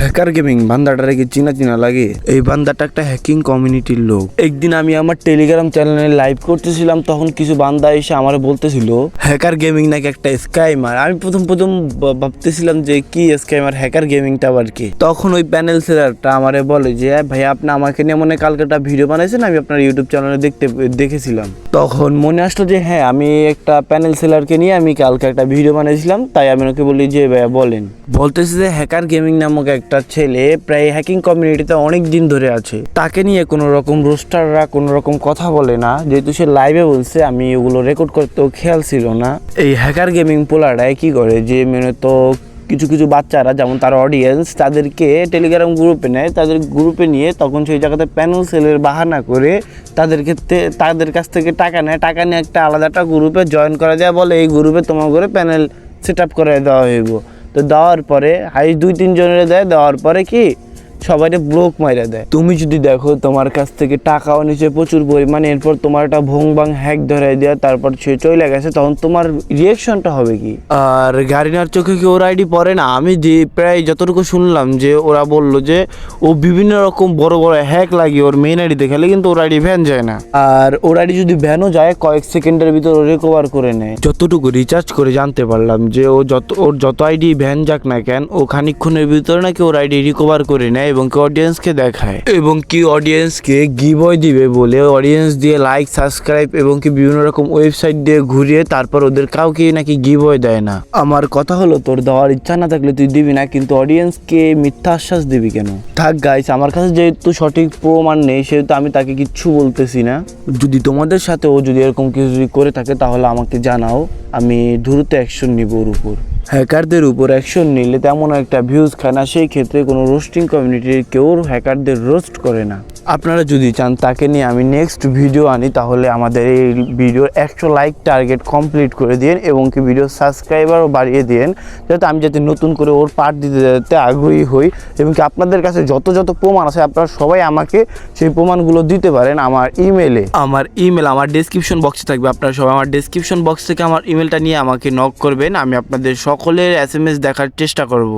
Hacker gaming বান্দাটারে কি চিনা চিনা লাগে। এই বান্দাটা একটা হ্যাকিং কমিউনিটির লোক। একদিন আমি আমার টেলিগ্রাম চ্যানেলে লাইভ করতেছিলাম, তখন কিছু বান্দা এসে আমার বলতেছিল হ্যাকার গেমিং নাকি একটা স্ক্যামার। আমি প্রথম ভাবতেছিলাম যে কি স্ক্যামার, হ্যাকার গেমিংটা আবার কি। তখন ওই প্যানেল সেলারটা আমারে বলে যে ভাই আপনি আমাকে নিয়ে মনে কালকে একটা ভিডিও বানাইছেন, আমি আপনার ইউটিউব চ্যানেলে দেখেছিলাম। তখন মনে আসলো যে হ্যাঁ, আমি একটা প্যানেল সেলারকে নিয়ে আমি কালকে একটা ভিডিও বানাইছিলাম, তাই আমি ওকে বলি যে ভাইয়া বলেন। বলতেছে যে হ্যাকার গেমিং নামক একটা ছেলে প্রায় হ্যাকিং কমিউনিটিতে অনেক দিন ধরে আছে, তাকে নিয়ে কোনো রকম রোস্টাররা কোনো রকম কথা বলে না, যেহেতু সে লাইভে বলছে। আমি ওগুলো রেকর্ড করতেও খেয়াল ছিল না। এই হ্যাকার গেমিং পোলারায় কি করে যে তো কিছু কিছু বাচ্চারা যেমন তার অডিয়েন্স, তাদেরকে টেলিগ্রাম গ্রুপে নেয়, তাদের গ্রুপে নিয়ে তখন সেই জায়গাতে প্যানেল সেলের বাহানা করে তাদের কাছ থেকে টাকা নেয়। টাকা নিয়ে একটা আলাদা একটা গ্রুপে জয়েন করা যায়, বলে এই গ্রুপে তোমার করে প্যানেল সেট আপ করে দেওয়া হইব। তো দেওয়ার পরে হাইস্ট 2-3 জনের দেওয়ার পরে কি সবাইকে ব্লক মাইরা দেয়। তুমি যদি দেখো তোমার কাছ থেকে টাকাও নিচে প্রচুর পরিমাণে, এরপর তোমার একটা ভং ভাং হ্যাক ধরাই দেওয়া, তারপর সে চলে গেছে, তখন তোমার রিয়েকশনটা হবে কি? আর গাড়িনার চোখে কি ওর আইডি পড়ে না? আমি যে প্রায় যতটুকু শুনলাম যে ওরা বললো যে ও বিভিন্ন রকম বড় বড় হ্যাক লাগিয়ে ওর মেইন আইডিতে খেলে, কিন্তু ওর আইডি ভ্যান যায় না। আর ওর আইডি যদি ভ্যানও যায় কয়েক সেকেন্ডের ভিতর ও রিকভার করে নেয়। যতটুকু রিচার্জ করে জানতে পারলাম যে ওর যত আইডি ভ্যান যাক না কেন, ও খানিকক্ষণের ভিতরে নাকি ওর আইডি রিকভার করে নেয় এবং কি অডিয়েন্সকে দেখায়, এবং কি অডিয়েন্সকে গিভওয়ে দিবে বলে অডিয়েন্স দিয়ে লাইক সাবস্ক্রাইব এবং কি বিভিন্ন রকম ওয়েবসাইট দিয়ে ঘুরিয়ে তারপর ওদের কাউকে নাকি গিভওয়ে দেয় না। আমার কথা হলো, তোর দেওয়ার ইচ্ছা না থাকলে তুই দিবি না, কিন্তু অডিয়েন্সকে মিথ্যা আশ্বাস দিবি কেন? থাক গাইস, আমার কাছে যেহেতু সঠিক প্রমাণ নেই সেহেতু আমি তাকে কিচ্ছু বলতেছি না। যদি তোমাদের সাথে ও যদি এরকম কিছু করে থাকে তাহলে আমাকে জানাও, আমি দ্রুত অ্যাকশন নিব ওর উপর। হ্যাকারদের উপর অ্যাকশন নিলে তেমন একটা ভিউজ খায় না, সেই ক্ষেত্রে কোনো রোস্টিং কমিউনিটির কেউ হ্যাকারদের রোস্ট করে না। আপনারা যদি চান তাকে নিয়ে আমি নেক্সট ভিডিও আনি, তাহলে আমাদের এই ভিডিওর 100 লাইক টার্গেট কমপ্লিট করে দিন এবং কি ভিডিও সাবস্ক্রাইবারও বাড়িয়ে দিন, যাতে আমি নতুন করে ওর পার্ট দিতে যেতে আগ্রহী হই। এবং কি আপনাদের কাছে যত প্রমাণ আছে আপনারা সবাই আমাকে সেই প্রমাণগুলো দিতে পারেন আমার ইমেল আমার ডেসক্রিপশন বক্সে থাকবে। আপনারা সবাই আমার ডেসক্রিপশন বক্স থেকে আমার ইমেলটা নিয়ে আমাকে নক করবেন, আমি আপনাদের সকলের SMS দেখার চেষ্টা করব।